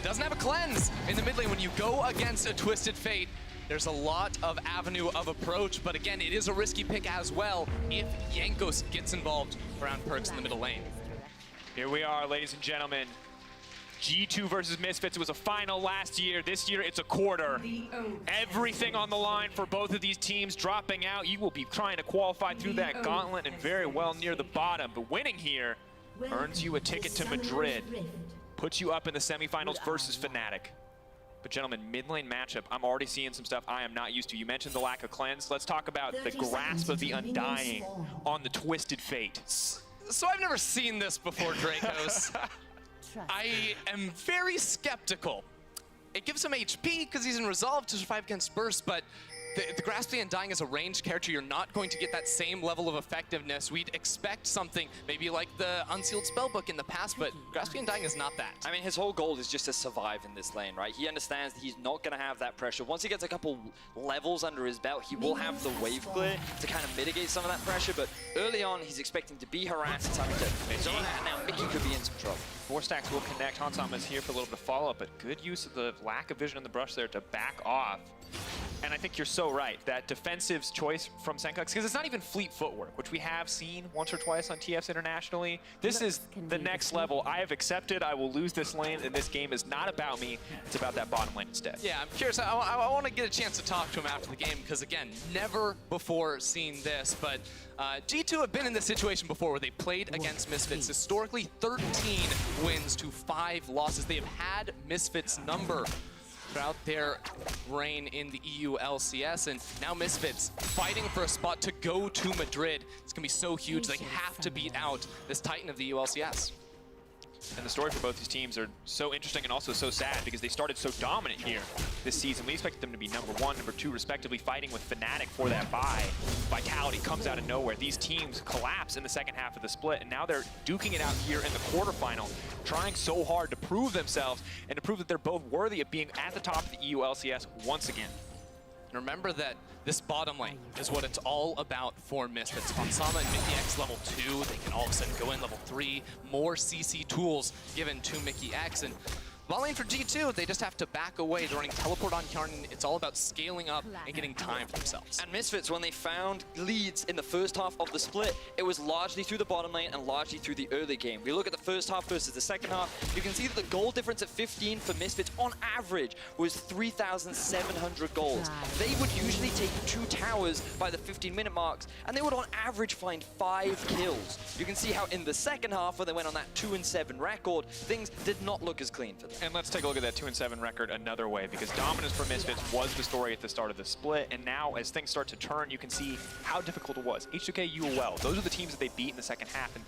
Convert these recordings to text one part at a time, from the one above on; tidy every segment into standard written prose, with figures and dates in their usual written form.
Doesn't have a cleanse in the mid lane. When you go against a Twisted Fate, there's a lot of avenue of approach, but again, it is a risky pick as well if Jankos gets involved around Perkz in the middle lane. Here we are, ladies and gentlemen. G2 versus Misfits. It was a final last year. This year, it's a quarter. Everything on the line for both of these teams dropping out. You will be trying to qualify through that gauntlet and very well near the bottom. But winning here earns you a ticket to Madrid. Puts you up in the semifinals versus Fnatic. But gentlemen, mid lane matchup, I'm already seeing some stuff I am not used to. You mentioned the lack of cleanse. Let's talk about the grasp of the Undying on the Twisted Fate. So I've never seen this before, Dracos. I am very skeptical. It gives him HP because he's in Resolve to survive against Burst, but the Grasp of the Undying as a ranged character, you're not going to get that same level of effectiveness. We'd expect something maybe like the Unsealed Spellbook in the past, but Grasp of the Undying is not that. I mean, his whole goal is just to survive in this lane, right? He understands that he's not going to have that pressure. Once he gets a couple levels under his belt, he will have the wave clear to kind of mitigate some of that pressure, but early on, he's expecting to be harassed. It's having to zone that, now Mickey could be in some trouble. 4 stacks will connect. Hansam is here for a little bit of follow-up, but good use of the lack of vision in the brush there to back off. And I think you're so right, that defensive choice from Senkux, because it's not even fleet footwork, which we have seen once or twice on TFs internationally. This is the next level. I have accepted I will lose this lane, and this game is not about me. It's about that bottom lane instead. Yeah, I'm curious. I want to get a chance to talk to him after the game, because again, never before seen this, but G2 have been in this situation before where they played against Misfits. Historically, 13 wins to 5 losses. They have had Misfits' number throughout their reign in the EU LCS, and now Misfits fighting for a spot to go to Madrid. It's gonna be so huge. They have to beat out this Titan of the EU LCS. And the story for both these teams are so interesting and also so sad because they started so dominant here this season. We expected them to be number 1, number 2, respectively, fighting with Fnatic for that bye. Vitality comes out of nowhere. These teams collapse in the second half of the split, and now they're duking it out here in the quarterfinal, trying so hard to prove themselves and to prove that they're both worthy of being at the top of the EU LCS once again. And remember that this bottom lane is what it's all about for Misfits. Hansama and Mickey X level 2, they can all of a sudden go in level 3, more CC tools given to Mickey X. And bot lane for G2, they just have to back away. They're running teleport on Kjarnan. It's all about scaling up and getting time for themselves. And Misfits, when they found leads in the first half of the split, it was largely through the bottom lane and largely through the early game. We look at the first half versus the second half, you can see that the gold difference at 15 for Misfits on average was 3,700 gold. They would usually take 2 towers by the 15-minute marks, and they would on average find 5 kills. You can see how in the second half, where they went on that 2-7 record, things did not look as clean for them. And let's take a look at that 2-7 record another way, because dominance for Misfits was the story at the start of the split, and now as things start to turn, you can see how difficult it was. H2K, UOL, those are the teams that they beat in the second half, and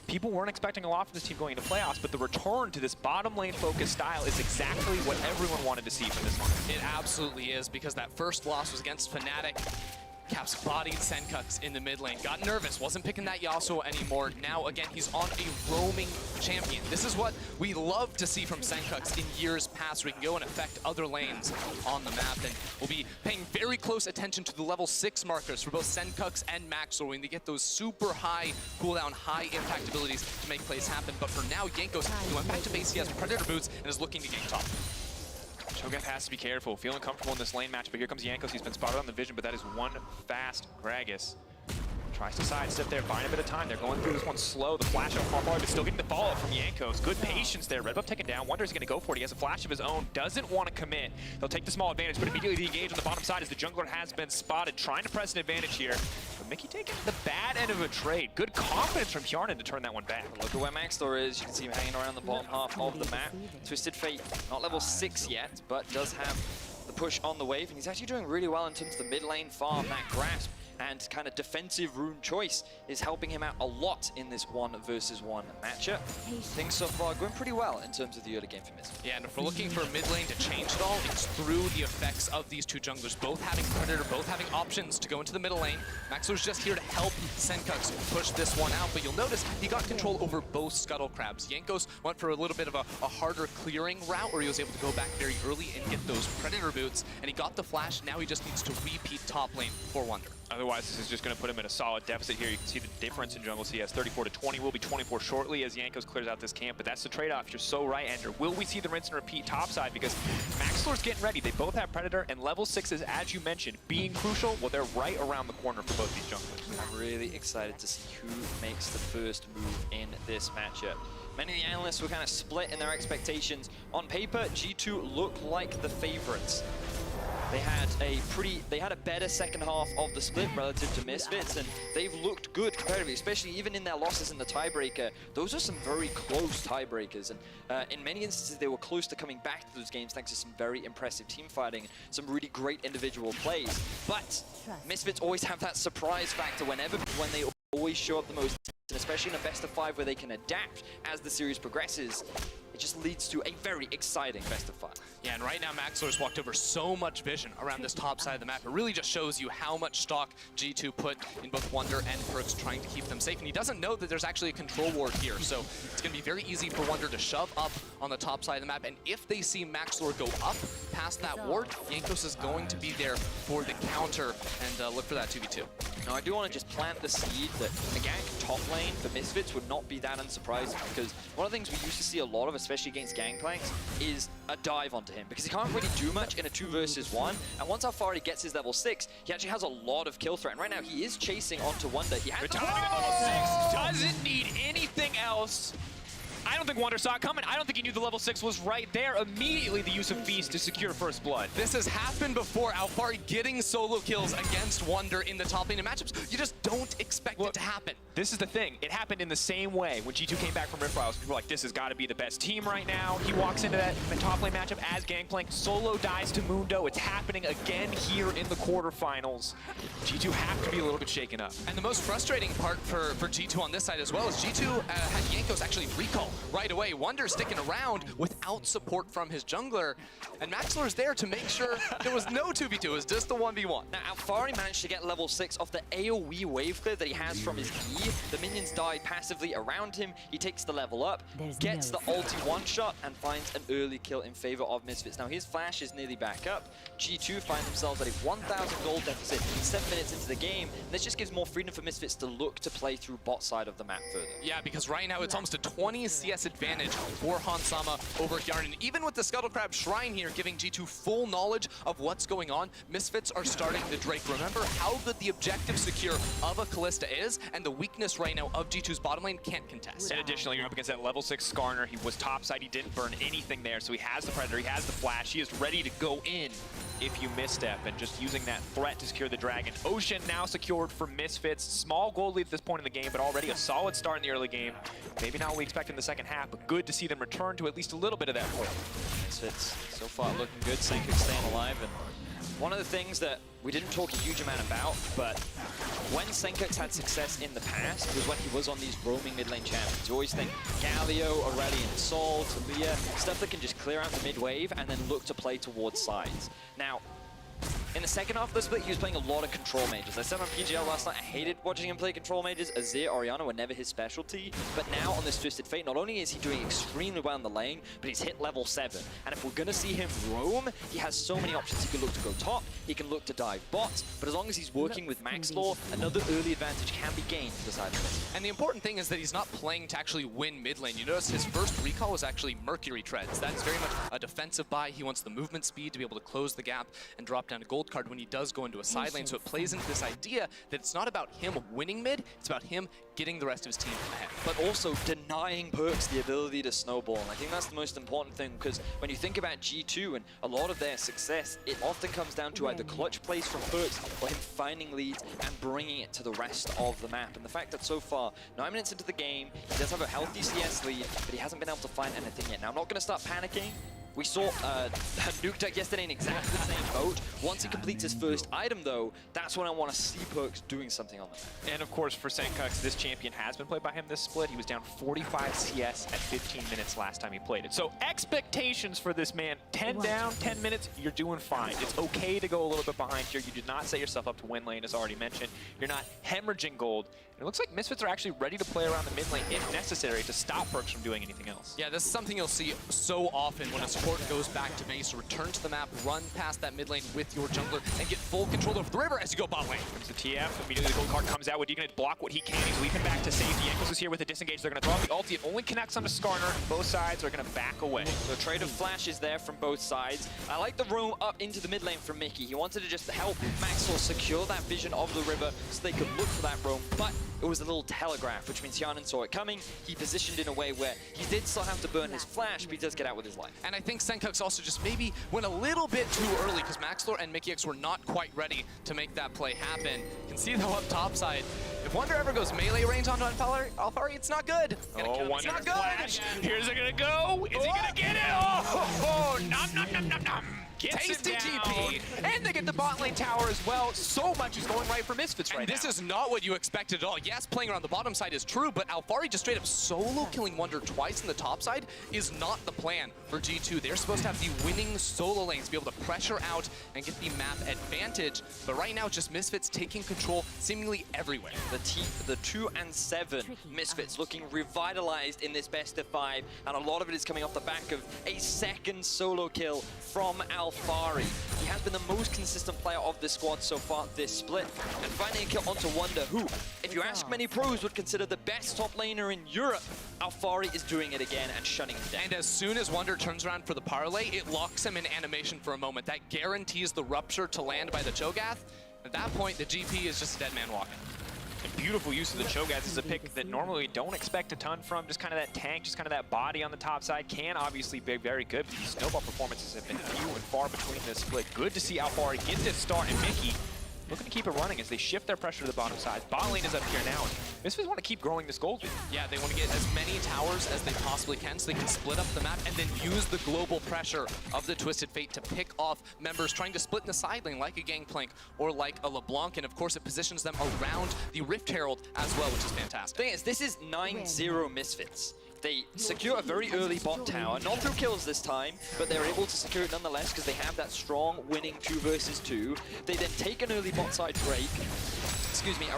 people weren't expecting a lot from this team going into playoffs, but the return to this bottom lane focused style is exactly what everyone wanted to see from this one. It absolutely is, because that first loss was against Fnatic. Caps bodied Senkux in the mid lane. Got nervous, wasn't picking that Yasuo anymore. Now, again, he's on a roaming champion. This is what we love to see from Senkux in years past, where he can go and affect other lanes on the map. And we'll be paying very close attention to the level 6 markers for both Senkux and Maxwell, when they get those super high cooldown, high impact abilities to make plays happen. But for now, Jankos, he went back to base, he has Predator boots, and is looking to gank top. Cho'Gath has to be careful, feeling comfortable in this lane match, but here comes Jankos. He's been spotted on the vision, but that is one fast Gragas. Tries to sidestep there, buying a bit of time. They're going through this one slow. The flash out far forward, but still getting the follow-up from Jankos. Good patience there. Red buff taken down. Wonders he's going to go for it. He has a flash of his own. Doesn't want to commit. They'll take the small advantage, but immediately the engage on the bottom side as the jungler has been spotted. Trying to press an advantage here. But Mickey taking the bad end of a trade. Good confidence from Kjarnan to turn that one back. Look at where Maxthor is. You can see him hanging around the bottom half of the map. Twisted Fate, not level 6 yet, but does have the push on the wave. And he's actually doing really well in terms of the mid lane farm. That grasp and kind of defensive rune choice is helping him out a lot in this 1 versus 1 matchup. Things so far going pretty well in terms of the early game for Misfits. Yeah, and if we're looking for mid lane to change it all, it's through the effects of these two junglers, both having Predator, both having options to go into the middle lane. Maxwell's just here to help Senkux push this one out, but you'll notice he got control over both Scuttle Crabs. Jankos went for a little bit of a harder clearing route where he was able to go back very early and get those Predator boots, and he got the flash. Now he just needs to repeat top lane for Wonder. Otherwise, this is just going to put him in a solid deficit here. You can see the difference in jungle CS, 34 to 20. Will be 24 shortly as Jankos clears out this camp, but that's the trade-off. You're so right, Ender. Will we see the rinse and repeat topside? Because Maxlor's getting ready. They both have Predator, and level 6s, as you mentioned, being crucial. Well, they're right around the corner for both these junglers. I'm really excited to see who makes the first move in this matchup. Many of the analysts were kind of split in their expectations. On paper, G2 looked like the favorites. They had a better second half of the split relative to Misfits, and they've looked good comparatively, especially even in their losses in the tiebreaker. Those are some very close tiebreakers, and in many instances they were close to coming back to those games thanks to some very impressive team fighting, some really great individual plays. But Misfits always have that surprise factor when they always show up the most, and especially in a best of 5 where they can adapt as the series progresses. It just leads to a very exciting best of 5. Yeah, and right now Maxlor's walked over so much vision around this top side of the map. It really just shows you how much stock G2 put in both Wunder and Perkz trying to keep them safe. And he doesn't know that there's actually a control ward here, so it's going to be very easy for Wunder to shove up on the top side of the map. And if they see Maxlor go up past that ward, Jankos is going to be there for the counter and look for that 2v2. Now, I do want to just plant the seed that a gank top lane for Misfits would not be that unsurprising, because one of the things we used to see a lot of, especially against Gangplanks, is a dive onto him, because he can't really do much in a 2 versus 1, and once how far he gets his level 6, he actually has a lot of kill threat, and right now he is chasing onto Wunder. He has the timing at level 6 doesn't need anything else. I don't think Wunder saw it coming. I don't think he knew the level 6 was right there. Immediately the use of Feast to secure first blood. This has happened before. Alfari getting solo kills against Wunder in the top lane of matchups. You just don't expect it to happen. This is the thing. It happened in the same way when G2 came back from Rift Trials. People were like, this has got to be the best team right now. He walks into that top lane matchup as Gangplank. Solo dies to Mundo. It's happening again here in the quarterfinals. G2 have to be a little bit shaken up. And the most frustrating part for G2 on this side as well is G2 had Jankos actually recall right away. Wunder sticking around without support from his jungler, and Maxlor's there to make sure there was no 2v2, it was just the 1v1. Now, Alfari managed to get level 6 off the AoE wave clear that he has from his E. The minions die passively around him. He takes the level up, gets the ulti one-shot, and finds an early kill in favor of Misfits. Now, his flash is nearly back up. G2 find themselves at a 1,000 gold deficit 7 minutes into the game. And this just gives more freedom for Misfits to look to play through bot side of the map further. Yeah, because right now it's almost a 20 CS advantage for Hansama over Yarn. And even with the Scuttlecrab Shrine here giving G2 full knowledge of what's going on, Misfits are starting the Drake. Remember how good the objective secure of a Kalista is, and the weakness right now of G2's bottom lane can't contest. And additionally, you're up against that level 6 Skarner. He was topside, he didn't burn anything there, so he has the Predator, he has the Flash, he is ready to go in if you misstep, and just using that threat to secure the Dragon. Ocean now secured for Misfits. Small gold lead at this point in the game, but already a solid start in the early game. Maybe not what we expect in the second half, but good to see them return to at least a little bit of that point. Misfits so far looking good, Senkers staying alive, and one of the things that we didn't talk a huge amount about, but when Senkers had success in the past was when he was on these roaming mid lane champions. You always think Galio, Aurelion Sol, Talia, stuff that can just clear out the mid wave and then look to play towards sides. Now, in the second half of the split, he was playing a lot of control mages. I said on PGL last night, I hated watching him play control mages. Azir, Orianna were never his specialty. But now on this Twisted Fate, not only is he doing extremely well in the lane, but he's hit level 7. And if we're going to see him roam, he has so many options. He can look to go top, he can look to dive bot, but as long as he's working with Maxlor, another early advantage can be gained to the side of this. And the important thing is that he's not playing to actually win mid lane. You notice his first recall was actually Mercury Treads. That is very much a defensive buy. He wants the movement speed to be able to close the gap and drop down a gold card when he does go into a side lane. So it plays into this idea that it's not about him winning mid, it's about him getting the rest of his team ahead. But also denying Perkz the ability to snowball. And I think that's the most important thing, because when you think about G2 and a lot of their success, it often comes down to either clutch plays from Perkz or him finding leads and bringing it to the rest of the map. And the fact that so far, 9 minutes into the game, he does have a healthy CS lead, but he hasn't been able to find anything yet. Now, I'm not going to start panicking. We saw Nuke yesterday in exactly the same boat. Once he completes his first item, though, that's when I want to see Perkz doing something on the map. And of course, for Perkz, this champion has been played by him this split. He was down 45 CS at 15 minutes last time he played it. So expectations for this man, 10 down, 10 minutes, you're doing fine. It's okay to go a little bit behind here. You did not set yourself up to win lane, as already mentioned. You're not hemorrhaging gold. It looks like Misfits are actually ready to play around the mid lane if necessary to stop Perkz from doing anything else. Yeah, this is something you'll see so often when a support goes back to base, return to the map, run past that mid lane with your jungler, and get full control over the river as you go bot lane. Comes the TF, immediately the gold card comes out. Deacon to block what he can. He's leaping back to safety. Enkles is here with a disengage. They're going to throw out the ulti. It only connects onto Skarner. Both sides are going to back away. The trade of flashes there from both sides. I like the roam up into the mid lane from Mickey. He wanted to just help Maxwell secure that vision of the river so they could look for that roam, but it was a little telegraph, which means Hjarnan saw it coming. He positioned in a way where he did still have to burn his flash, but he does get out with his life. And I think Senkux also just maybe went a little bit too early because Maxlor and Mickey X were not quite ready to make that play happen. You can see though up top side, if Wonder ever goes melee range onto Alfari, it's not good. Oh, Wonder not flash. good. Here's it gonna go. Is he gonna get it? Oh, nom nom nom nom nom. Gets Tasty it down. TP. And they get the bot lane tower as well. So much is going right for Misfits right now. This is not what you expected at all. Yes, playing around the bottom side is true, but Alfari just straight up solo killing Wonder twice in the top side is not the plan for G2. They're supposed to have the winning solo lanes, be able to pressure out and get the map advantage. But right now, just Misfits taking control seemingly everywhere. The 2 and 7 Misfits looking revitalized in this best of 5, and a lot of it is coming off the back of a second solo kill from Alfari. He has been the most consistent player of the squad so far this split, and finding a kill onto Wonder, who, if you ask many pros, would consider the best top laner in Europe. Alfari is doing it again and shutting him down. And as soon as Wonder turns around for the parlay, it locks him in animation for a moment. That guarantees the rupture to land by the Cho'Gath. At that point, the GP is just a dead man walking. And beautiful use of the Cho'Gath is a pick that normally we don't expect a ton from. Just kind of that tank, just kind of that body on the top side can obviously be very good, but these snowball performances have been few and far between this split. Good to see Alfari get this start, and Mickey looking to keep it running as they shift their pressure to the bottom side. Bot lane is up here now. Misfits want to keep growing this gold lead. Yeah, they want to get as many towers as they possibly can so they can split up the map and then use the global pressure of the Twisted Fate to pick off members trying to split in the side lane like a Gangplank or like a LeBlanc. And of course, it positions them around the Rift Herald as well, which is fantastic. Thing is, this is 9-0 Misfits. They secure a very early bot tower, not through kills this time, but they're able to secure it nonetheless because they have that strong winning 2 versus 2. They then take an early bot side break,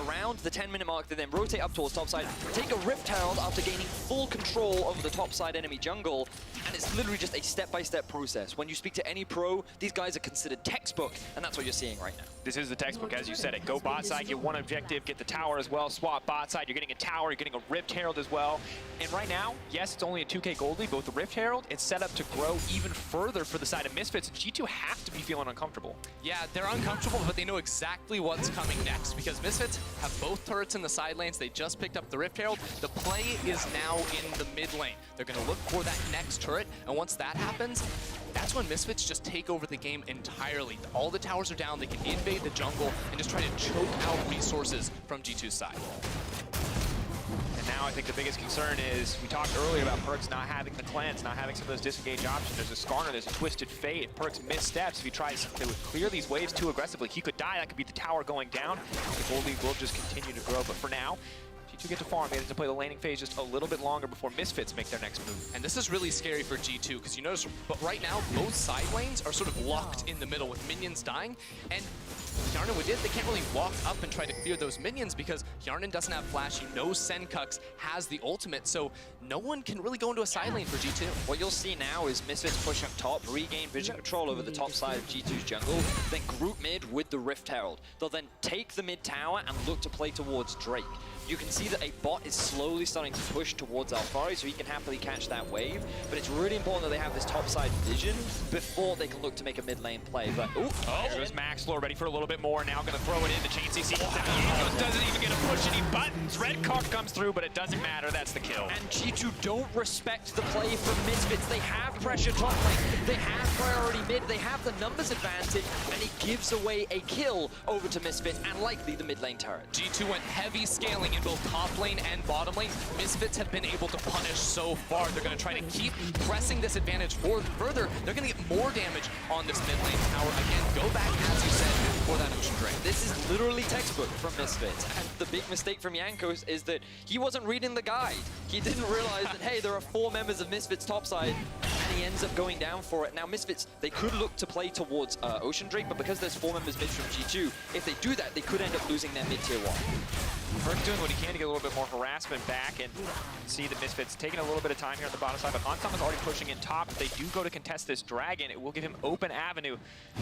around the 10-minute mark. They then rotate up towards top side, take a Rift Herald after gaining full control over the top side enemy jungle, and it's literally just a step-by-step process. When you speak to any pro, these guys are considered textbook, and that's what you're seeing right now. This is the textbook, as you said it. Go bot side, get one objective, get the tower as well, swap bot side, you're getting a tower, you're getting a Rift Herald as well. And right now, yes, it's only a 2K gold lead, but with the Rift Herald, it's set up to grow even further for the side of Misfits. G2 have to be feeling uncomfortable. Yeah, they're uncomfortable, but they know exactly what's coming next because Misfits have both turrets in the side lanes. They just picked up the Rift Herald. The play is now in the mid lane. They're going to look for that next turret, and once that happens, that's when Misfits just take over the game entirely. All the towers are down. They can invade the jungle and just try to choke out resources from G2's side. And now I think the biggest concern is, we talked earlier about Perkz not having the cleanse, not having some of those disengage options. There's a Skarner, there's a Twisted Fate. Perkz missteps. If he tries to clear these waves too aggressively, he could die. That could be the tower going down. The gold lead will just continue to grow. But for now, G2 get to farm. They have to play the laning phase just a little bit longer before Misfits make their next move. And this is really scary for G2 because you notice, but right now, both side lanes are sort of locked in the middle with minions dying. And Hjarnan would they can't really walk up and try to clear those minions because Hjarnan doesn't have flash. You know Senkux has the ultimate, so no one can really go into a side lane for G2. What you'll see now is Misfits push up top, regain vision control over the top side of G2's jungle, then group mid with the Rift Herald. They'll then take the mid tower and look to play towards Drake. You can see that a bot is slowly starting to push towards Alfari so he can happily catch that wave, but it's really important that they have this top side vision before they can look to make a mid lane play. But there goes Maxlor, ready for a little bit more. Now going to throw it in. The chain CC comes down. Doesn't even get to push any buttons. Red card comes through, but it doesn't matter. That's the kill. And G2 don't respect the play from Misfits. They have pressure top lane. They have priority mid. They have the numbers advantage, and he gives away a kill over to Misfits and likely the mid lane turret. G2 went heavy scaling in both top lane and bottom lane. Misfits have been able to punish so far. They're going to try to keep pressing this advantage further. They're going to get more damage on this mid lane tower. Again, go back, as you said, for that Ocean Drain. This is literally textbook from Misfits. And the big mistake from Jankos is that he wasn't reading the guide. He didn't realize that, hey, there are 4 members of Misfits topside, and he he ends up going down for it. Now Misfits, they could look to play towards Ocean Drake, but because there's 4 members mid from G2, if they do that, they could end up losing their mid-tier 1. Perkz doing what he can to get a little bit more harassment back, and see the Misfits taking a little bit of time here on the bottom side, but Hansama's already pushing in top. If they do go to contest this Dragon, it will give him open avenue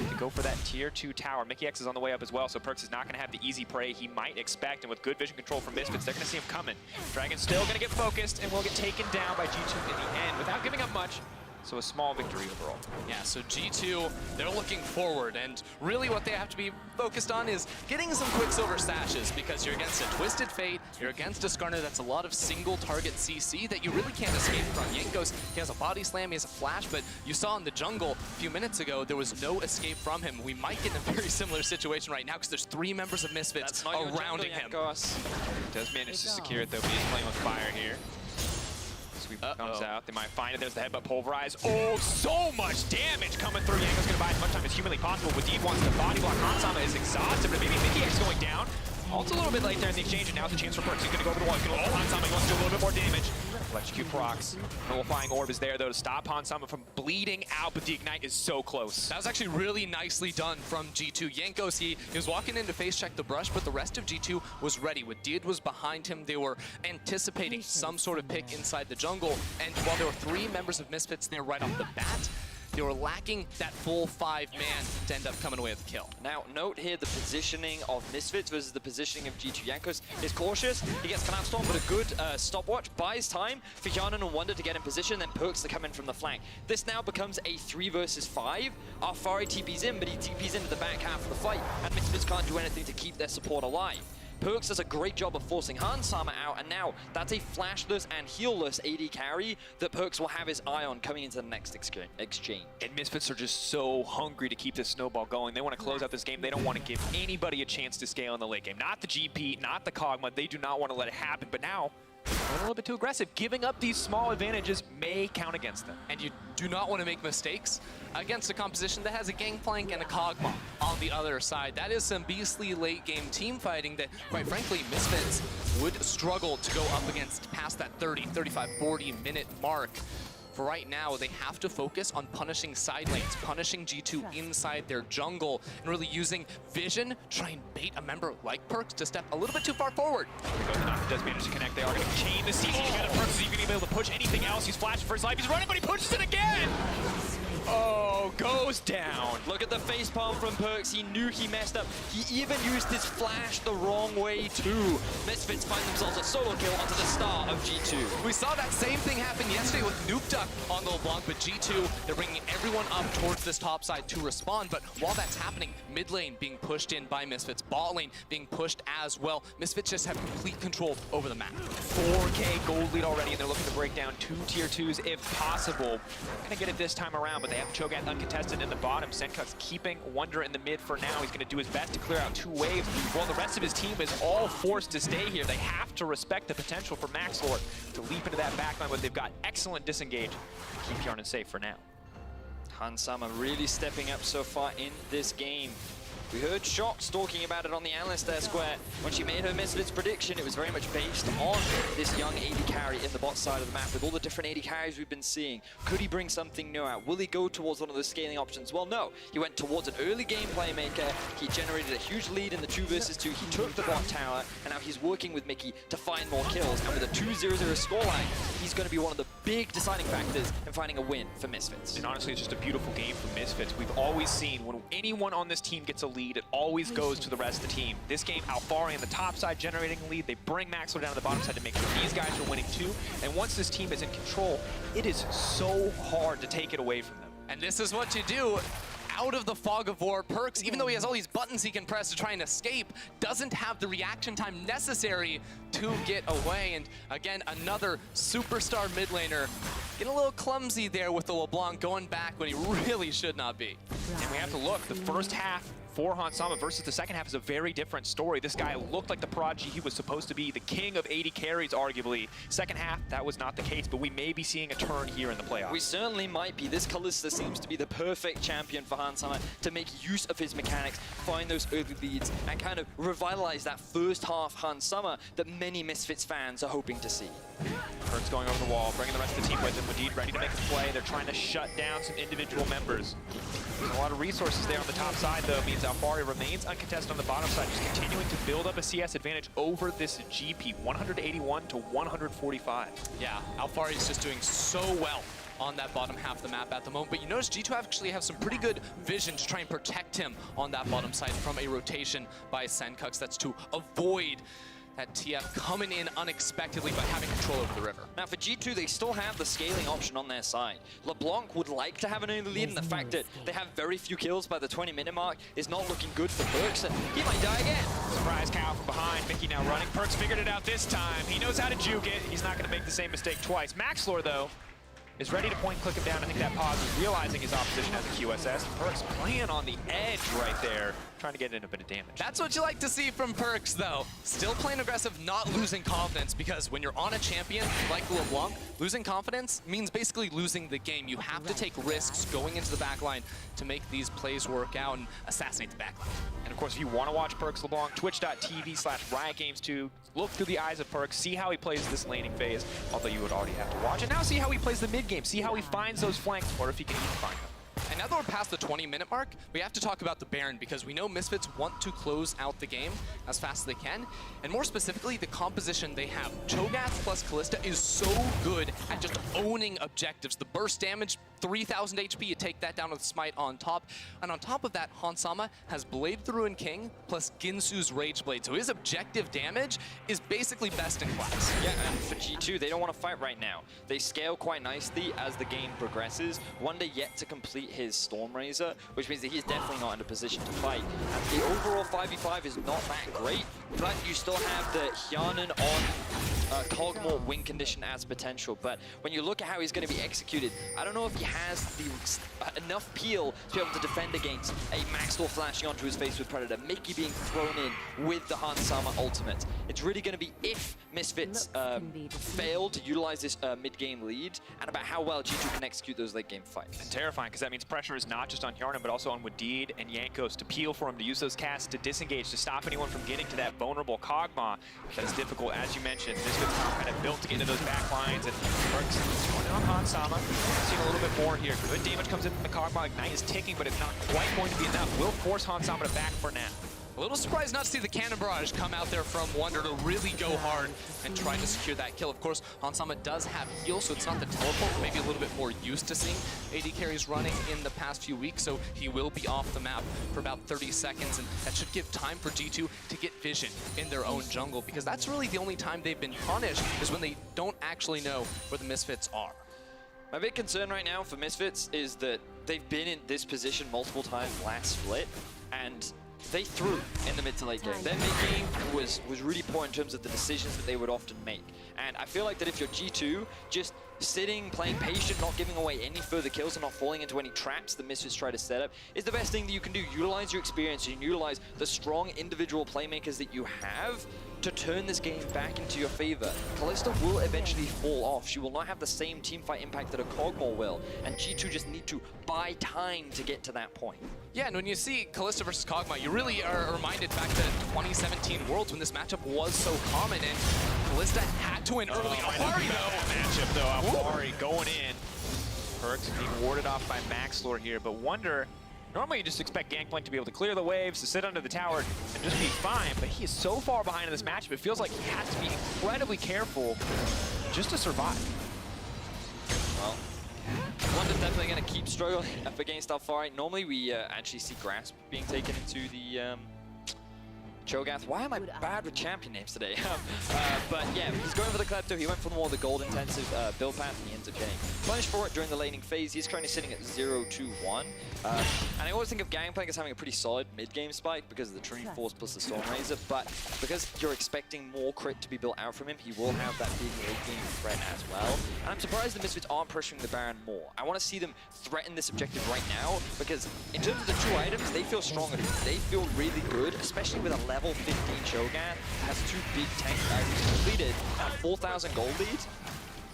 to go for that tier 2 tower. Mickey X is on the way up as well, so Perkz is not going to have the easy prey he might expect, and with good vision control from Misfits, they're going to see him coming. Dragon's still going to get focused and will get taken down by G2 in the end without giving up much. So a small victory overall. Yeah, so G2, they're looking forward, and really what they have to be focused on is getting some quick silver stashes, because you're against a Twisted Fate, you're against a Skarner that's a lot of single target CC that you really can't escape from. Jankos, he has a body slam, he has a flash, but you saw in the jungle a few minutes ago, there was no escape from him. We might get in a very similar situation right now, because there's 3 members of Misfits surrounding him. He does manage to secure it though, but he's playing with fire here. Sweep comes out. They might find it. There's the headbutt pulverize. Oh, so much damage coming through. Yanko's going to buy as much time as humanly possible. Wadid wants to body block. Hansama is exhausted, but maybe Mickey X going down. Also a little bit late there in the exchange, and now's the chance for Perkz. He's going to go over the wall. He's going to Hansama. He wants to do a little bit more damage. Electrocute procs. Nullifying orb is there though to stop Hansama from bleeding out, but the ignite is so close. That was actually really nicely done from G2. Jankos, he was walking in to face check the brush, but the rest of G2 was ready. Wadid was behind him. They were anticipating some sort of pick inside the jungle, and while there were 3 members of Misfits there right off the bat, they were lacking that full 5-man to end up coming away with the kill. Now, note here the positioning of Misfits versus the positioning of G2. Jankos is cautious. He gets Canal Storm, but a good stopwatch buys time for Hyanan and Wonder to get in position, then Perkz to come in from the flank. This now becomes a 3 versus 5. Afari TP's in, but he TP's into the back half of the fight, and Misfits can't do anything to keep their support alive. Perkz does a great job of forcing Hansama out, and now that's a flashless and heal-less AD carry that Perkz will have his eye on coming into the next exchange. And Misfits are just so hungry to keep this snowball going. They want to close out this game. They don't want to give anybody a chance to scale in the late game. Not the GP, not the Kog'Maw. They do not want to let it happen, but now they're a little bit too aggressive. Giving up these small advantages may count against them. And you do not want to make mistakes against a composition that has a Gangplank and a Kog'Maw on the other side. That is some beastly late-game team fighting that, quite frankly, Misfits would struggle to go up against past that 30, 35, 40-minute mark. For right now, they have to focus on punishing side lanes, punishing G2 inside their jungle, and really using vision, try and bait a member like Perkz to step a little bit too far forward. He does manage to connect. They are going to chain the CC. He's got a Perkz. He's going to be able to push anything else. He's flashing for his life. He's running, but he pushes it again. Oh, goes down. Look at the facepalm from Perkz. He knew he messed up. He even used his flash the wrong way too. Misfits find themselves a solo kill onto the star of G2. We saw that same thing happen yesterday with Nuke Duck on the LeBlanc, but G2, they're bringing everyone up towards this top side to respond. But while that's happening, mid lane being pushed in by Misfits, bot lane being pushed as well. Misfits just have complete control over the map. 4K gold lead already, and they're looking to break down 2 tier 2s if possible. Not gonna get it this time around, but they have Cho'Gath uncontested in the bottom. Senkuk's keeping Wonder in the mid for now. He's gonna do his best to clear out 2 waves, while the rest of his team is all forced to stay here. They have to respect the potential for Max Lord to leap into that backline, but they've got excellent disengage to keep Hyanan safe for now. Hansama really stepping up so far in this game. We heard Shox talking about it on the analyst there, Square. When she made her Misfits prediction, it was very much based on this young AD carry in the bot side of the map. With all the different AD carries we've been seeing, could he bring something new out? Will he go towards one of those scaling options? Well, no. He went towards an early game playmaker. He generated a huge lead in the 2 versus 2. He took the bot tower, and now he's working with Mickey to find more kills. And with a 2-0-0 scoreline, he's going to be one of the big deciding factors in finding a win for Misfits. And honestly, it's just a beautiful game for Misfits. We've always seen when anyone on this team gets a lead, it always goes to the rest of the team. This game, Alfari on the top side generating a lead. They bring Maxwell down to the bottom side to make sure these guys are winning too. And once this team is in control, it is so hard to take it away from them. And this is what you do. Out of the fog of war, Perkz, even though he has all these buttons he can press to try and escape, doesn't have the reaction time necessary to get away. And again, another superstar mid laner getting a little clumsy there with the LeBlanc going back when he really should not be. And we have to look, the first half for Hansama versus the second half is a very different story. This guy looked like the prodigy he was supposed to be, the king of 80 carries, arguably. Second half, that was not the case, but we may be seeing a turn here in the playoffs. We certainly might be. This Kalista seems to be the perfect champion for Hansama to make use of his mechanics, find those early leads, and kind of revitalize that first half Hansama that many Misfits fans are hoping to see. Perkz going over the wall, bringing the rest of the team with him. Indeed, ready to make a play. They're trying to shut down some individual members. There's a lot of resources there on the top side, though. Means Alfari remains uncontested on the bottom side, just continuing to build up a CS advantage over this GP, 181 to 145. Yeah, Alfari is just doing so well on that bottom half of the map at the moment, but you notice G2 actually have some pretty good vision to try and protect him on that bottom side from a rotation by Perkz. That's to avoid that TF coming in unexpectedly by having control over the river. Now for G2, they still have the scaling option on their side. LeBlanc would like to have an early lead, and the fact that they have very few kills by the 20-minute mark is not looking good for Perkz, and he might die again. Surprise cow from behind. Mickey now running. Perkz figured it out this time. He knows how to juke it. He's not going to make the same mistake twice. Maxlor, though, is ready to point click him down. I think that pause is realizing his opposition has a QSS. Perkz playing on the edge right there, trying to get in a bit of damage. That's what you like to see from Perkz, though. Still playing aggressive, not losing confidence, because when you're on a champion like LeBlanc, losing confidence means basically losing the game. You have to take risks going into the backline to make these plays work out and assassinate the backline. And of course, if you want to watch Perkz LeBlanc, twitch.tv/RiotGames2, look through the eyes of Perkz, see how he plays this laning phase, although you would already have to watch. And now see how he plays the mid game, see how he finds those flanks, or if he can even find them. And now that we're past the 20-minute mark, we have to talk about the Baron, because we know Misfits want to close out the game as fast as they can. And more specifically, the composition they have. Cho'Gath plus Kalista is so good at just owning objectives. The burst damage, 3,000 HP, you take that down with Smite on top. And on top of that, Hansama has Blade Through and King plus Ginsu's Rage Blade. So his objective damage is basically best in class. Yeah, and for G2, they don't want to fight right now. They scale quite nicely as the game progresses. Wonder yet to complete his Stormrazor, which means that he's definitely not in a position to fight. And the overall 5v5 is not that great, but you still have the Hyanan on Kog'Maw win condition as potential. But when you look at how he's going to be executed, I don't know if he has the enough peel to be able to defend against a Maxwell flashing onto his face with Predator, Mickey being thrown in with the Hansama ultimate. It's really going to be if Misfits fail to utilize this mid-game lead, and about how well G2 can execute those late-game fights. And terrifying, because that means pressure is not just on Hjarnan, but also on Wadid and Jankos to peel for him, to use those casts, to disengage, to stop anyone from getting to that vulnerable Kog'Maw. That is difficult, as you mentioned. Misfits are kind of built to get into those back lines, and Perkz is running on Hansama. Seeing a little bit more here. Good damage comes in from the Kog'Maw. Ignite is ticking, but it's not quite going to be enough. Will force Hansama to back for now. A little surprised not to see the Cannon Barrage come out there from Wonder to really go hard and try to secure that kill. Of course, Hansama does have heal, so it's not the teleport. We're maybe a little bit more used to seeing AD carries running in the past few weeks, so he will be off the map for about 30 seconds, and that should give time for G2 to get vision in their own jungle, because that's really the only time they've been punished is when they don't actually know where the Misfits are. My big concern right now for Misfits is that they've been in this position multiple times last split, and they threw in the mid to late game. Their mid game was really poor in terms of the decisions that they would often make. And I feel like that if you're G2, just sitting, playing patient, not giving away any further kills and not falling into any traps the Misfits try to set up is the best thing that you can do. Utilize your experience and utilize the strong individual playmakers that you have to turn this game back into your favor. Kalista will eventually fall off. She will not have the same teamfight impact that a Kog'Maw will, and G2 just need to buy time to get to that point. Yeah, and when you see Kalista versus Kog'Maw, you really are reminded back to 2017 Worlds when this matchup was so common, and Kalista had to win early. Alfari, though. Matchup, though. Alfari going in. Perkz being warded off by Maxlor here, but Wonder, normally you just expect Gangplank to be able to clear the waves, to sit under the tower, and just be fine, but he is so far behind in this matchup, it feels like he has to be incredibly careful just to survive. Well, Wonder's definitely going to keep struggling up against Alfari. Normally we actually see Grasp being taken into the Cho'Gath. Why am I bad with champion names today? But yeah, he's going for the Klepto. He went for more of the gold intensive build path, and he ends up getting punished for it during the laning phase. He's currently sitting at 0-2-1. And I always think of Gangplank as having a pretty solid mid-game spike because of the Trinity Force plus the Stormrazor, but because you're expecting more crit to be built out from him, he will have that big late-game threat as well. And I'm surprised the Misfits aren't pressuring the Baron more. I want to see them threaten this objective right now, because in terms of the two items, they feel stronger. They feel really good, especially with a level 15 Cho'Gath, has two big tank items completed, and 4,000 gold leads.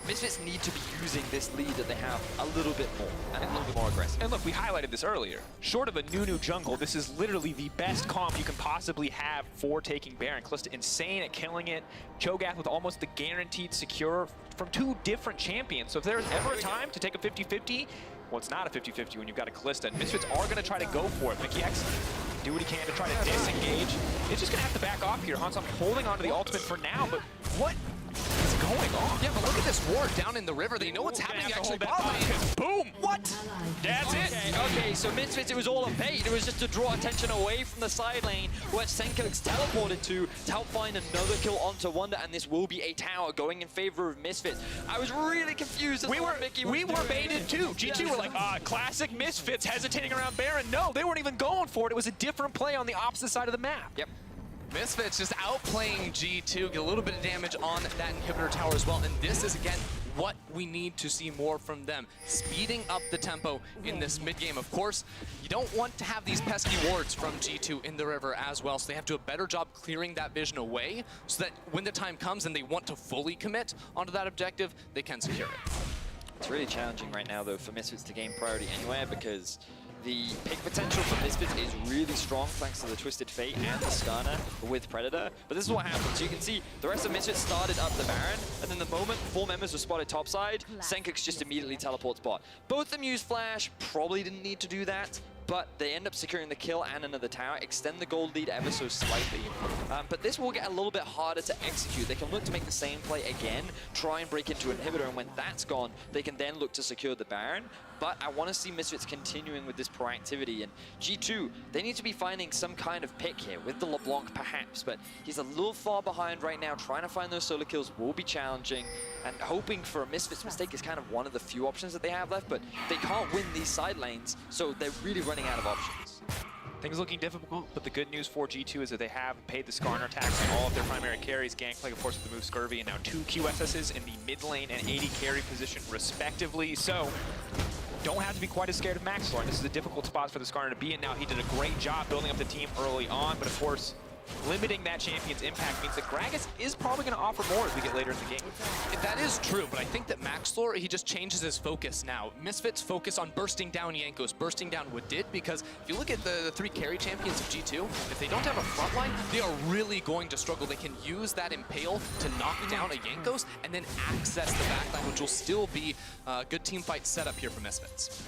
Misfits need to be using this lead that they have a little bit more, and a little bit more aggressive. And look, look, we highlighted this earlier. Short of a new jungle, this is literally the best comp you can possibly have for taking Baron. Kalista insane at killing it. Cho'Gath with almost the guaranteed secure from 2 different champions. So if there's ever a time to take a 50-50, well, it's not a 50-50 when you've got a Kalista. And Misfits are going to try to go for it. Mikyx do what he can to try to disengage. It's just going to have to back off here. Hansam holding onto the ultimate for now, but what is going on? Yeah, but look at this ward down in the river. They know what's happening actually. Boom! What? That's it! Okay, so Misfits, it was all a bait. It was just to draw attention away from the side lane, which Senkirk's teleported to help find another kill onto Wonder, and this will be a tower going in favor of Misfits. I was really confused as We to what Mickey was were doing. baited too. G2 were like, classic Misfits hesitating around Baron. No, they weren't even going for it. It was a different play on the opposite side of the map. Yep. Misfits just outplaying G2, get a little bit of damage on that inhibitor tower as well. And this is, again, what we need to see more from them. Speeding up the tempo in this mid-game. Of course, you don't want to have these pesky wards from G2 in the river as well. So they have to do a better job clearing that vision away so that when the time comes and they want to fully commit onto that objective, they can secure it. It's really challenging right now, though, for Misfits to gain priority anywhere because the pick potential for Misfits is really strong thanks to the Twisted Fate and the Skarner with Predator. But this is what happens. You can see the rest of Misfits started up the Baron, and then the moment 4 members were spotted topside, Senkirk's just immediately teleports bot. Both of them used Flash, probably didn't need to do that, but they end up securing the kill and another tower, extend the gold lead ever so slightly. But this will get a little bit harder to execute. They can look to make the same play again, try and break into an inhibitor, and when that's gone, they can then look to secure the Baron. But I want to see Misfits continuing with this proactivity, and G2, they need to be finding some kind of pick here, with the LeBlanc perhaps, but he's a little far behind right now. Trying to find those solo kills will be challenging, and hoping for a Misfits mistake is kind of one of the few options that they have left, but they can't win these side lanes, so they're really running out of options. Things looking difficult, but the good news for G2 is that they have paid the Skarner tax on all of their primary carries. Gangplank, of course, with the move Scurvy, and now 2 QSSs in the mid lane and 80 carry position, respectively. So, don't have to be quite as scared of Maxlor. This is a difficult spot for the Skarner to be in now. He did a great job building up the team early on, but of course, limiting that champion's impact means that Gragas is probably going to offer more as we get later in the game. That is true, but I think that Maxlor, he just changes his focus now. Misfits focus on bursting down Jankos, bursting down Wadid, because if you look at the 3 carry champions of G2, if they don't have a front line, they are really going to struggle. They can use that Impale to knock down a Jankos and then access the backline, which will still be a good team fight setup here for Misfits.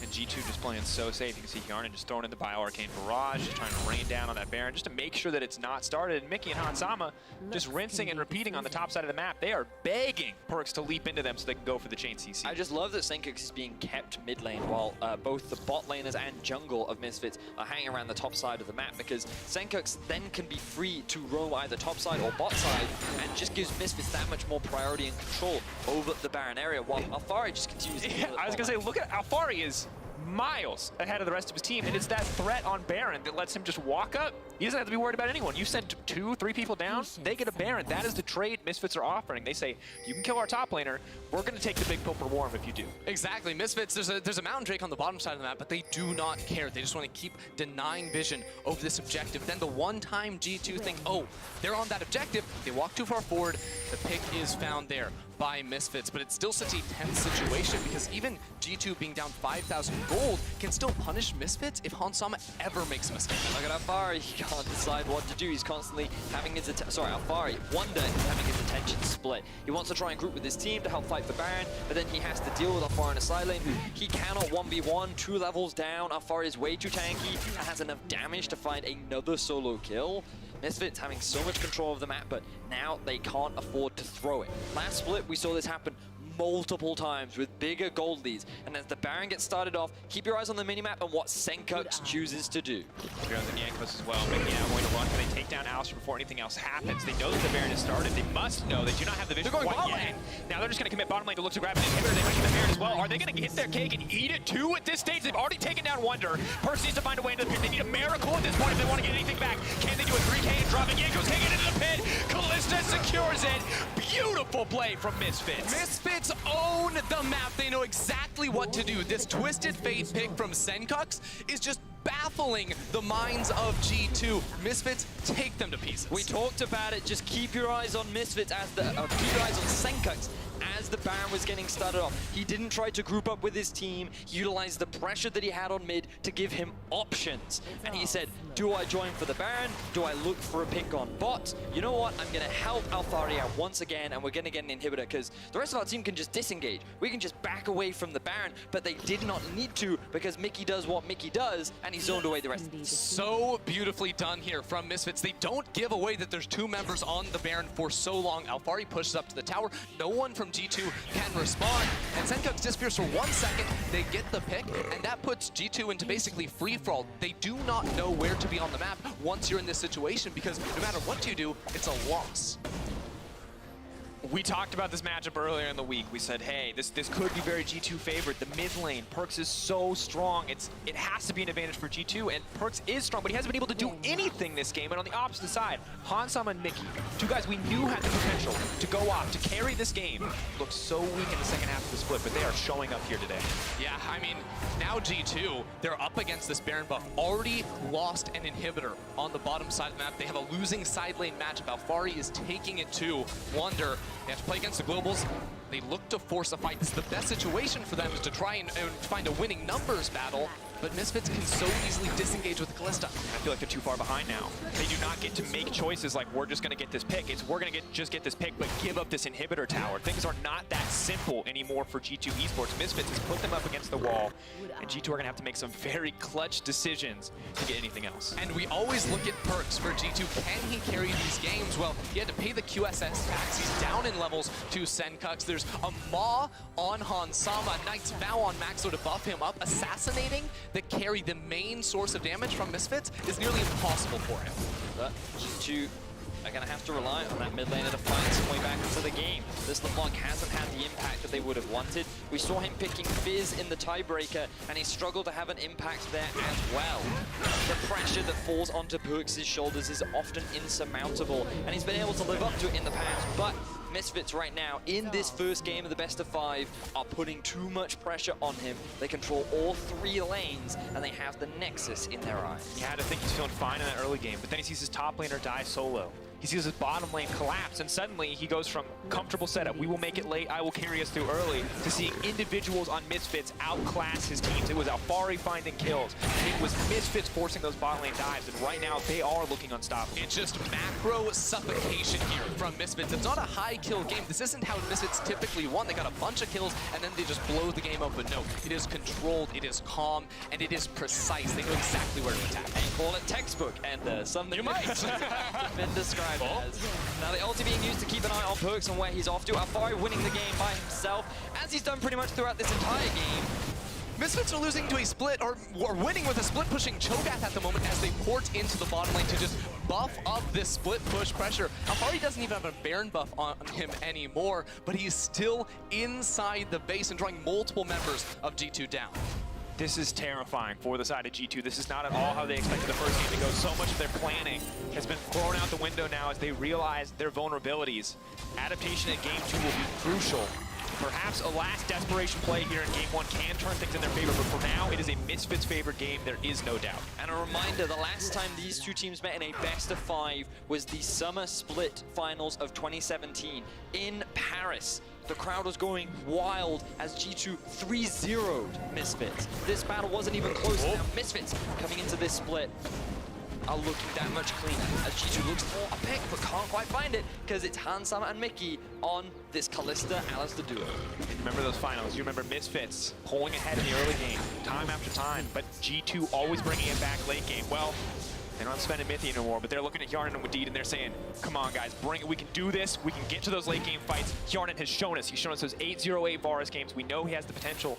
And G2 just playing so safe. You can see Yarn just throwing in the Bio-Arcane Barrage, just trying to rain down on that Baron, just to make sure that it's not started. And Mickey and Hansama just rinsing and repeating on the top side of the map. They are begging Perkz to leap into them so they can go for the chain CC. I just love that Senkirk is being kept mid lane while both the bot laners and jungle of Misfits are hanging around the top side of the map, because Senkirk then can be free to roam either top side or bot side, and just gives Misfits that much more priority and control over the Baron area, while Alfari just continues to Yeah, I was going to say, look at Alfari is miles ahead of the rest of his team, and it's that threat on Baron that lets him just walk up. He doesn't have to be worried about anyone. You send 2, 3 people down, they get a Baron. That is the trade Misfits are offering. They say, you can kill our top laner, we're going to take the big pill for Warm if you do. Exactly. Misfits, there's a Mountain Drake on the bottom side of the map, but they do not care. They just want to keep denying vision over this objective. Then the one time G2 think, oh, they're on that objective, they walk too far forward, the pick is found there by Misfits, but it's still such a tense situation because even G2 being down 5,000 gold can still punish Misfits if Hansama ever makes a mistake. Look at Alfari, he can't decide what to do. He's constantly having his Alfari, Wonder is having his attention split. He wants to try and group with his team to help fight for Baron, but then he has to deal with Alfari in a side lane who he cannot 1v1, 2 levels down. Alfari is way too tanky and has enough damage to find another solo kill. Misfits having so much control of the map, but now they can't afford to throw it. Last split, we saw this happen multiple times with bigger gold leads. And as the Baron gets started off, keep your eyes on the minimap and what Senkirk chooses to do. Keep your eyes on Jankos as well. Making out going to run. Can they take down Alistair before anything else happens? They know that the Baron has started. They must know they do not have the vision They're going quite bottom yet. lane. Now they're just going to commit bottom lane to look to grab an inhibitor. They might get the Baron as well. Are they going to hit their cake and eat it too at this stage? They've already taken down Wonder. Perkz needs to find a way into the pit. They need a miracle at this point if they want to get anything back. Can they do a 3K and drop it? Jankos taking it into the pit. Kalista secures it. Beautiful play from Misfits. Misfits own the map. They know exactly what to do. This Twisted Fate pick from Senkirk is just baffling the minds of G2. Misfits take them to pieces. We talked about it. Just keep your eyes on Misfits as keep your eyes on Senkirk as the Baron was getting started off, he didn't try to group up with his team. He utilized the pressure that he had on mid to give him options. And he said, do I join for the Baron? Do I look for a pick on bot? You know what? I'm going to help Alphari out once again, and we're going to get an inhibitor because the rest of our team can just disengage. We can just back away from the Baron, but they did not need to because Mickey does what Mickey does, and he zoned away the rest of the team. So beautifully done here from Misfits. They don't give away that there's two members on the Baron for so long. Alphari pushes up to the tower. No one from G2 can respond. And Senkux disappears for 1 second. They get the pick, and that puts G2 into basically free-for-all. They do not know where to be on the map once you're in this situation because no matter what you do, it's a loss. We talked about this matchup earlier in the week. We said, hey, this could be very G2 favored. The mid lane, Perkz is so strong. It has to be an advantage for G2, and Perkz is strong, but he hasn't been able to do anything this game. And on the opposite side, Hansama and Mickey, two guys we knew had the potential to go off, to carry this game, looked so weak in the second half of the split, but they are showing up here today. Yeah, I mean, now G2, they're up against this Baron buff. Already lost an inhibitor on the bottom side of the map. They have a losing side lane matchup. Alphari is taking it to Wonder. They have to play against the Globals. They look to force a fight. This is the best situation for them is to try and find a winning numbers battle. But Misfits can so easily disengage with Kalista. I feel like they're too far behind now. They do not get to make choices like we're just going to get this pick. It's we're going to just get this pick, but give up this inhibitor tower. Things are not that simple anymore for G2 Esports. Misfits has put them up against the wall, and G2 are going to have to make some very clutch decisions to get anything else. And we always look at Perkz for G2. Can he carry these games? Well, he had to pay the QSS tax. He's down in levels to Senkux. There's a Maw on Hansama, Knight's Vow on Maxo to buff him up. Assassinating the carry, the main source of damage from Misfits, is nearly impossible for him. But G2 are going to have to rely on that mid laner to find some way back into the game. This LeBlanc hasn't had the impact that they would have wanted. We saw him picking Fizz in the tiebreaker, and he struggled to have an impact there as well. The pressure that falls onto Perkz' shoulders is often insurmountable, and he's been able to live up to it in the past, but Misfits right now, in this first game of the best of 5, are putting too much pressure on him. They control all 3 lanes, and they have the Nexus in their eyes. You had to think he's feeling fine in that early game, but then he sees his top laner die solo. He sees his bottom lane collapse, and suddenly he goes from comfortable setup, we will make it late, I will carry us through early, to seeing individuals on Misfits outclass his teams. It was Alphari finding kills. It was Misfits forcing those bottom lane dives, and right now they are looking unstoppable. It's just macro suffocation here from Misfits. It's not a high kill game. This isn't how Misfits typically won. They got a bunch of kills, and then they just blow the game open. No, it is controlled, it is calm, and it is precise. They know exactly where to attack. And call it textbook, and something you might have been described as. Now the ulti being used to keep an eye on Perkz and where he's off to. Alphari winning the game by himself, as he's done pretty much throughout this entire game. Misfits are losing to a split, or winning with a split pushing Cho'Gath at the moment as they port into the bottom lane to just buff up this split push pressure. Alphari doesn't even have a Baron buff on him anymore, but he's still inside the base and drawing multiple members of G2 down. This is terrifying for the side of G2. This is not at all how they expected the first game to go. So much of their planning has been thrown out the window now as they realize their vulnerabilities. Adaptation in Game 2 will be crucial. Perhaps a last desperation play here in Game 1 can turn things in their favor, but for now, it is a Misfits favored game, there is no doubt. And a reminder, the last time these two teams met in a best of 5 was the Summer Split Finals of 2017 in Paris. The crowd was going wild as G2 3-0'd Misfits. This battle wasn't even close. Now Misfits coming into this split are looking that much cleaner as G2 looks for a pick but can't quite find it because it's Hansama and Mickey on this Kalista-Alistar duo. Remember those finals, you remember Misfits pulling ahead in the early game, time after time, but G2 always bringing it back late game. Well, they're not spending Mythi anymore, but they're looking at Hjarnan and Wadid and they're saying, come on guys, bring it, we can do this, we can get to those late game fights. Hjarnan has shown us, he's shown us those 8-0-8 Varus games, we know he has the potential,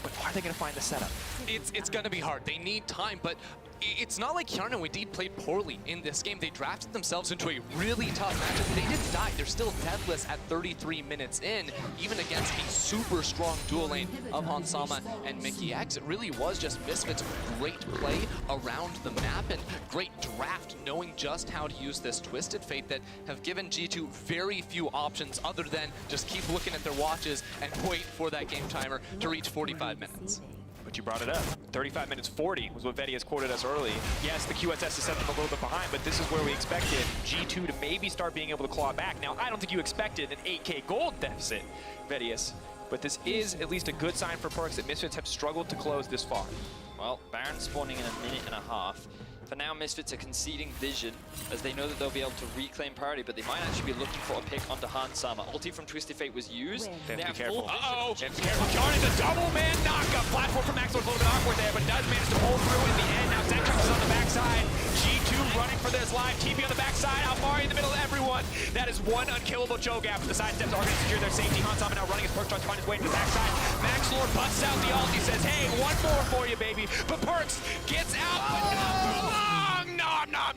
but are they gonna find the setup? It's gonna be hard, they need time, but it's not like Hjarnan and Wadid played poorly in this game. They drafted themselves into a really tough matchup. They didn't die. They're still deathless at 33 minutes in, even against a super strong dual lane of Hansama and Mickey X. It really was just Misfits' great play around the map and great draft, knowing just how to use this Twisted Fate that have given G2 very few options other than just keep looking at their watches and wait for that game timer to reach 45 minutes. But you brought it up. 35 minutes 40 was what Vedius quoted us early. Yes, the QSS has set them a little bit behind, but this is where we expected G2 to maybe start being able to claw back. Now, I don't think you expected an 8K gold deficit, Vedius, but this is at least a good sign for Perkz that Misfits have struggled to close this far. Well, Baron spawning in a minute and a half. For now, Misfits are conceding vision as they know that they'll be able to reclaim parity, but they might actually be looking for a pick onto Hansama. Ulti from Twisted Fate was used. They have to be careful. full vision. Uh-oh! They have to be careful. Yarn is a double man knockup. Platform from Max was a little bit awkward there, but does manage to pull through in the end. Now Zentrix is on the backside. G2 running for this live. TP on the backside. Alfari in the middle of everyone. That is one unkillable Joe gap. The side steps are going to secure their safety. Hansama now running as Perkz tries to find his way to the backside. Max Lord busts out the ult. He says, hey, one more for you, baby. But Perkz gets out, but not for long.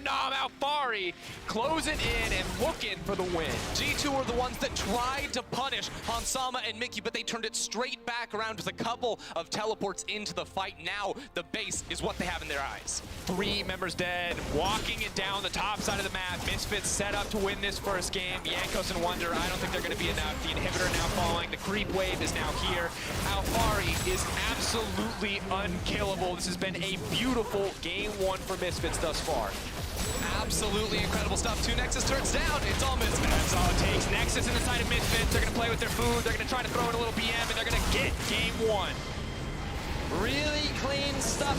Nom. Alfari closing in and looking for the win. G2 were the ones that tried to punish Hansama and Mickey, but they turned it straight back around with a couple of teleports into the fight. Now the base is what they have in their eyes. 3 members dead, walking it down the top side of the map. Misfits set up to win this first game. Yankos and Wonder, I don't think they're going to be enough. The inhibitor now falling. The creep wave is now here. Alfari is absolutely unkillable. This has been a beautiful game 1 for Misfits thus far. Absolutely incredible stuff. 2 Nexus turns down. It's all Misfits. That's all it takes. Nexus in the side of Misfits. They're going to play with their food. They're going to try to throw in a little BM, and they're going to get game 1. Really clean stuff.